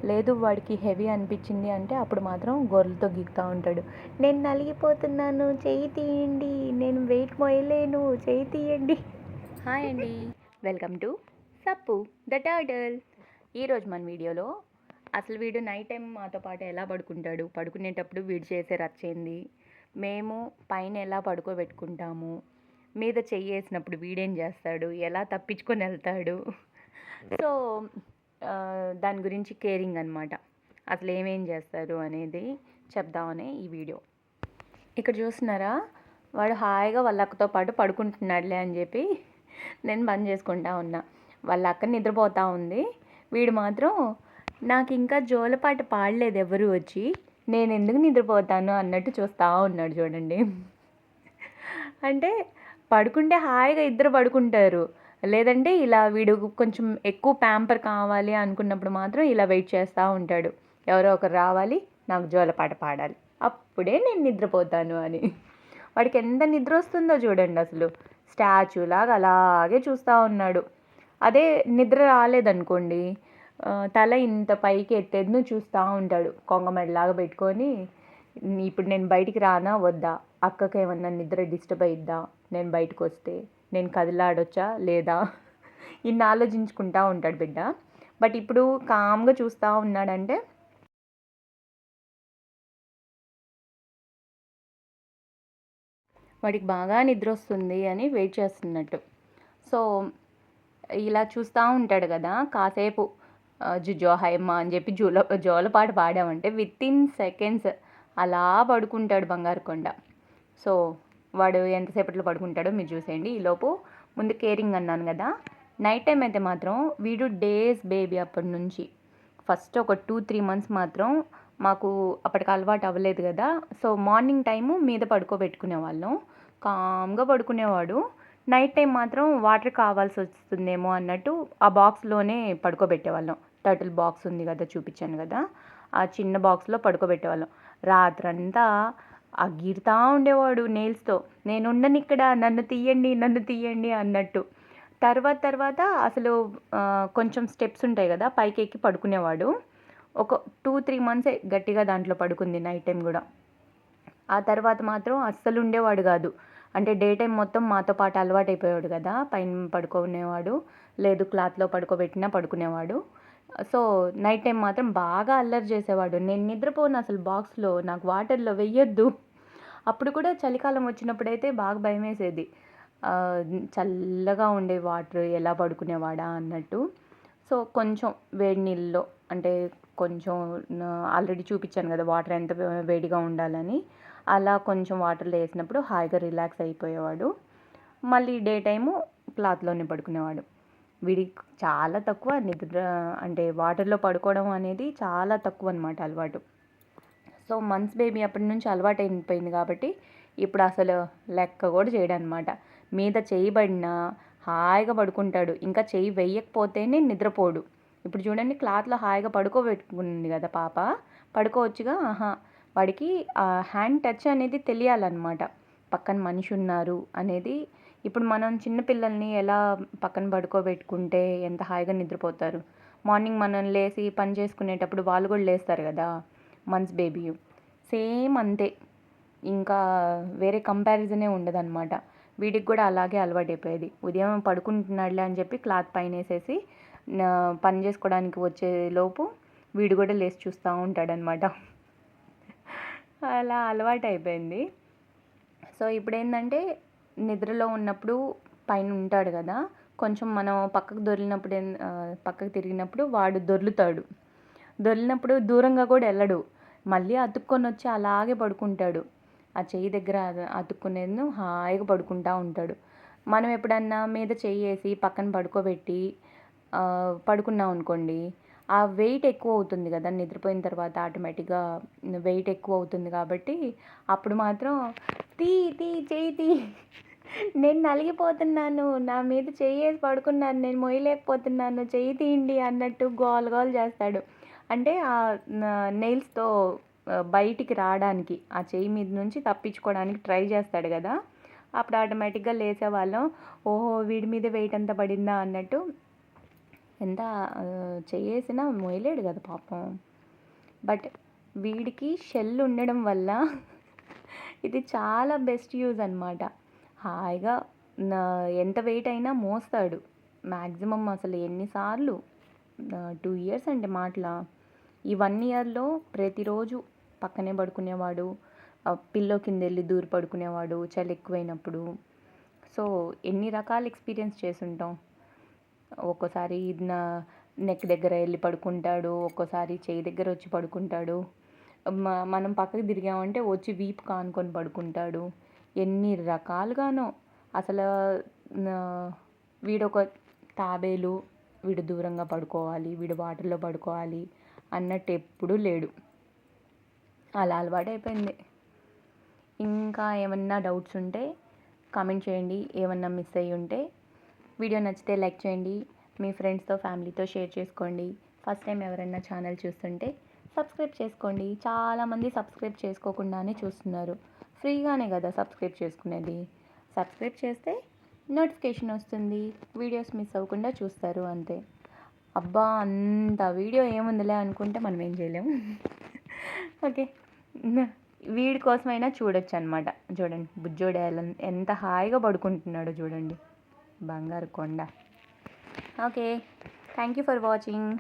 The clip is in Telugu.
లేదు వాడికి హెవీ అనిపించింది అంటే అప్పుడు మాత్రం గొర్రెలతో గీకుతూ ఉంటాడు. నేను నలిగిపోతున్నాను, చెయ్యి తీయండి, నేను వెయిట్ మోయలేను, చెయ్యి తీయండి. హాయ్ అండి, వెల్కమ్ టు సప్పు ద టర్టిల్. ఈరోజు మన వీడియోలో అసలు వీడు నైట్ టైం మాతో పాటు ఎలా పడుకుంటాడు, పడుకునేటప్పుడు వీడు చేసే రచ్చేంది, మేము పైన ఎలా పడుకోబెట్టుకుంటాము, మీద చెయ్యి వేసినప్పుడు వీడేం చేస్తాడు, ఎలా తప్పించుకొని వెళ్తాడు. సో దాని గురించి కేరింగ్ అనమాట. అసలు ఏమేం చేస్తారు అనేది చెప్దామనే ఈ వీడియో. ఇక్కడ చూస్తున్నారా, వాడు హాయిగా వాళ్ళ అక్కతో పాటు పడుకుంటున్నాడులే అని చెప్పి నేను బంద్ చేసుకుంటా ఉన్నా. వాళ్ళ అక్క నిద్రపోతూ ఉంది, వీడు మాత్రం నాకు ఇంకా జోలపాట పాడలేదు ఎవరు వచ్చి, నేను ఎందుకు నిద్రపోతాను అన్నట్టు చూస్తూ ఉన్నాడు చూడండి. అంటే పడుకుంటే హాయిగా ఇద్దరు పడుకుంటారు, లేదంటే ఇలా వీడు కొంచెం ఎక్కువ ప్యాంపర్ కావాలి అనుకున్నప్పుడు మాత్రం ఇలా వెయిట్ చేస్తూ ఉంటాడు, ఎవరో ఒకరు రావాలి నాకు జోలపాట పాడాలి అప్పుడే నేను నిద్రపోతాను అని. వాడికి ఎంత నిద్ర వస్తుందో చూడండి, అసలు స్టాచ్యూ లాగా అలాగే చూస్తూ ఉన్నాడు. అదే నిద్ర రాలేదనుకోండి, తల ఇంత పైకి ఎత్తేది చూస్తూ ఉంటాడు కొంగమెడలాగా పెట్టుకొని. ఇప్పుడు నేను బయటికి రానా వద్దా, అక్కకి ఏమన్నా నిద్ర డిస్టర్బ్ అయిద్దా, నేను బయటకు వస్తే నేను కదిలాడొచ్చా లేదా, ఇన్ని ఆలోచించుకుంటూ ఉంటాడు బిడ్డ. బట్ ఇప్పుడు కామ్గా చూస్తూ ఉన్నాడంటే వాడికి బాగా నిద్ర వస్తుంది అని వెయిట్ చేస్తున్నట్టు. సో ఇలా చూస్తూ ఉంటాడు కదా, కాసేపు జుజో హైమ్మ అని చెప్పి జోలపాట పాడామంటే వితిన్ సెకండ్స్ అలా పడుకుంటాడు బంగారు కొండ. సో వాడు ఎంతసేపట్లో పడుకుంటాడో మీరు చూసేయండి. ఈలోపు ముందు కేరింగ్ అన్నాను కదా, నైట్ టైం అయితే మాత్రం వీడు డేస్ బేబీ అప్పటి నుంచి ఫస్ట్ ఒక 2-3 months మాత్రం మాకు అప్పటికి అలవాటు అవ్వలేదు కదా. సో మార్నింగ్ టైము మీద పడుకోబెట్టుకునే వాళ్ళం, కామ్గా పడుకునేవాడు. నైట్ టైం మాత్రం వాటర్ కావాల్సి వస్తుందేమో అన్నట్టు ఆ బాక్స్లోనే పడుకోబెట్టేవాళ్ళం. టర్టిల్ బాక్స్ ఉంది కదా, చూపించాను కదా, ఆ చిన్న బాక్స్లో పడుకోబెట్టేవాళ్ళం. రాత్రంతా ఆ గీరుతా ఉండేవాడు నెయిల్స్తో, నేను ఉండను ఇక్కడ, నన్ను తీయండి నన్ను తీయండి అన్నట్టు. తర్వాత అసలు కొంచెం స్టెప్స్ ఉంటాయి కదా, పైకి ఎక్కి పడుకునేవాడు. ఒక 2-3 months గట్టిగా దాంట్లో పడుకుంది నైట్ టైం కూడా. ఆ తర్వాత మాత్రం అస్సలు ఉండేవాడు కాదు. అంటే డే టైం మొత్తం మాతో పాటు అలవాటు అయిపోయాడు కదా, పైన పడుకునేవాడు, లేదు క్లాత్లో పడుకోబెట్టినా పడుకునేవాడు. సో నైట్ టైం మాత్రం బాగా అల్లరి చేసేవాడు. నేను నిద్రపోను అసలు బాక్స్లో, నాకు వాటర్లో వెయ్యొద్దు. అప్పుడు కూడా చలికాలం వచ్చినప్పుడైతే బాగా భయం వేసేది, చల్లగా ఉండే వాటర్ ఎలా పడుకునేవాడా అన్నట్టు. సో కొంచెం వేడి నీళ్ళలో, అంటే కొంచెం ఆల్రెడీ చూపించాను కదా వాటర్ ఎంత వేడిగా ఉండాలని, అలా కొంచెం వాటర్లో వేసినప్పుడు హాయిగా రిలాక్స్ అయిపోయేవాడు. మళ్ళీ డే టైము క్లాత్లోనే పడుకునేవాడు. వీడికి చాలా తక్కువ నిద్ర, అంటే వాటర్లో పడుకోవడం అనేది చాలా తక్కువ అనమాట అలవాటు. సో మంత్స్ బేబీ అప్పటి నుంచి అలవాటు అయిపోయింది కాబట్టి ఇప్పుడు అసలు లెక్క కూడా చేయడం అనమాట. మీద చేయబడినా హాయిగా పడుకుంటాడు, ఇంకా చెయ్యి వెయ్యకపోతేనే నిద్రపోడు. ఇప్పుడు చూడండి, క్లాత్లో హాయిగా పడుకోబెట్టుకుంది కదా పాప, పడుకోవచ్చుగా, వాడికి ఆ హ్యాండ్ టచ్ అనేది తెలియాలన్నమాట, పక్కన మనిషి ఉన్నారు అనేది. ఇప్పుడు మనం చిన్నపిల్లల్ని ఎలా పక్కన పడుకోబెట్టుకుంటే ఎంత హాయిగా నిద్రపోతారు. మార్నింగ్ మనం లేచి పని చేసుకునేటప్పుడు వాళ్ళు కూడా లేస్తారు కదా, మంత్స్ బేబీ సేమ్ అంతే, ఇంకా వేరే కంపారిజనే ఉండదన్నమాట. వీడికి కూడా అలాగే అలవాటైపోయేది. ఉదయం పడుకుంటున్నాడులే అని చెప్పి క్లాత్ పైన వేసేసి పని చేసుకోవడానికి వచ్చేలోపు వీడు కూడా లేచి చూస్తూ ఉంటాడనమాట. అలా అలవాటు అయిపోయింది. సో ఇప్పుడు ఏంటంటే నిద్రలో ఉన్నప్పుడు పైన ఉంటాడు కదా, కొంచెం మనం పక్కకు దొరికినప్పుడు పక్కకు తిరిగినప్పుడు వాడు దొర్లినప్పుడు దూరంగా కూడా వెళ్ళడు, మళ్ళీ అతుక్కొని వచ్చి అలాగే పడుకుంటాడు. ఆ చెయ్యి దగ్గర అతుక్కునేది హాయిగా పడుకుంటూ ఉంటాడు. మనం ఎప్పుడన్నా మీద చెయ్యి వేసి పక్కన పడుకోబెట్టి పడుకున్నాం అనుకోండి, ఆ వెయిట్ ఎక్కువ అవుతుంది కదా, నిద్రపోయిన తర్వాత ఆటోమేటిక్గా వెయిట్ ఎక్కువ అవుతుంది కాబట్టి అప్పుడు మాత్రం తీ చెయ్యి తీ, నేను నలిగిపోతున్నాను, నా మీద చెయ్యి వేసి పడుకున్నాను, నేను మొయ్యలేకపోతున్నాను, చెయ్యి తీయండి అన్నట్టు గోల గోల చేస్తాడు. అంటే ఆ నెయిల్స్తో బయటికి రావడానికి, ఆ చెయ్యి మీద నుంచి తప్పించుకోవడానికి ట్రై చేస్తాడు కదా, అప్పుడు ఆటోమేటిక్గా లేచేవాళ్ళం, ఓహో వీడి మీద వెయిట్ అంతా పడిందా అన్నట్టు ఎంత చెయ్యేసినా మొయ్యలేడు కదా పాపం. బట్ వీడికి షెల్ ఉండడం వల్ల ఇది చాలా బెస్ట్ యూజ్ అనమాట. హాయిగా నా ఎంత వెయిట్ అయినా మోస్తాడు. మ్యాక్సిమం అసలు ఎన్నిసార్లు 2 ఇయర్స్ అంటే మాటలా. ఈ 1 ఇయర్‌లో ప్రతిరోజు పక్కనే పడుకునేవాడు. పిల్లో కిందెళ్ళి దూరి పడుకునేవాడు చలి ఎక్కువైనప్పుడు. సో, ఎన్ని రకాల ఎక్స్‌పీరియన్స్ చేసుంటాం. ఒక్కోసారి నా నెక్ దగ్గర ఎళ్లి పడుకుంటాడు. ఒక్కోసారి చెయ్యి దగ్గర వచ్చి పడుకుంటాడు. మనం పక్కకి తిరిగామంటే వచ్చి వీపుకి ఆనుకొని పడుకుంటాడు. ఎన్ని రకాలుగానో. అసలు వీడొక తాబేలు, వీడు దూరంగా పడుకోవాలి, వీడు వాటర్‌లో పడుకోవాలి అన్నట్టు ఎప్పుడూ లేడు. అలా అలవాటైపోయింది. ఇంకా ఏమన్నా డౌట్స్ ఉంటే కామెంట్ చేయండి. ఏమన్నా మిస్ అయ్యి ఉంటే. వీడియో నచ్చితే లైక్ చేయండి. మీ ఫ్రెండ్స్‌తో, ఫ్యామిలీతో షేర్ చేసుకోండి. ఫస్ట్ టైం ఎవరైనా ఛానల్ చూస్తుంటే సబ్స్క్రైబ్ చేసుకోండి. చాలామంది సబ్స్క్రైబ్ చేసుకోకుండానే చూస్తున్నారు. ఫ్రీగానే కదా సబ్స్క్రైబ్ చేసుకునేది. సబ్స్క్రైబ్ చేస్తే నోటిఫికేషన్ వస్తుంది. వీడియోస్ మిస్ అవ్వకుండా చూస్తారు అంతే. అబ్బా అంత వీడియో ఏముందిలే అనుకుంటే మనం ఏం చేయలేము. ఓకే. వీడి కోసమైనా చూడొచ్చు అనమాట. చూడండి బుజ్జోడు ఎంత హాయిగా పడుకుంటున్నాడో చూడండి. బంగారు కొండ. Okay. Thank you for watching.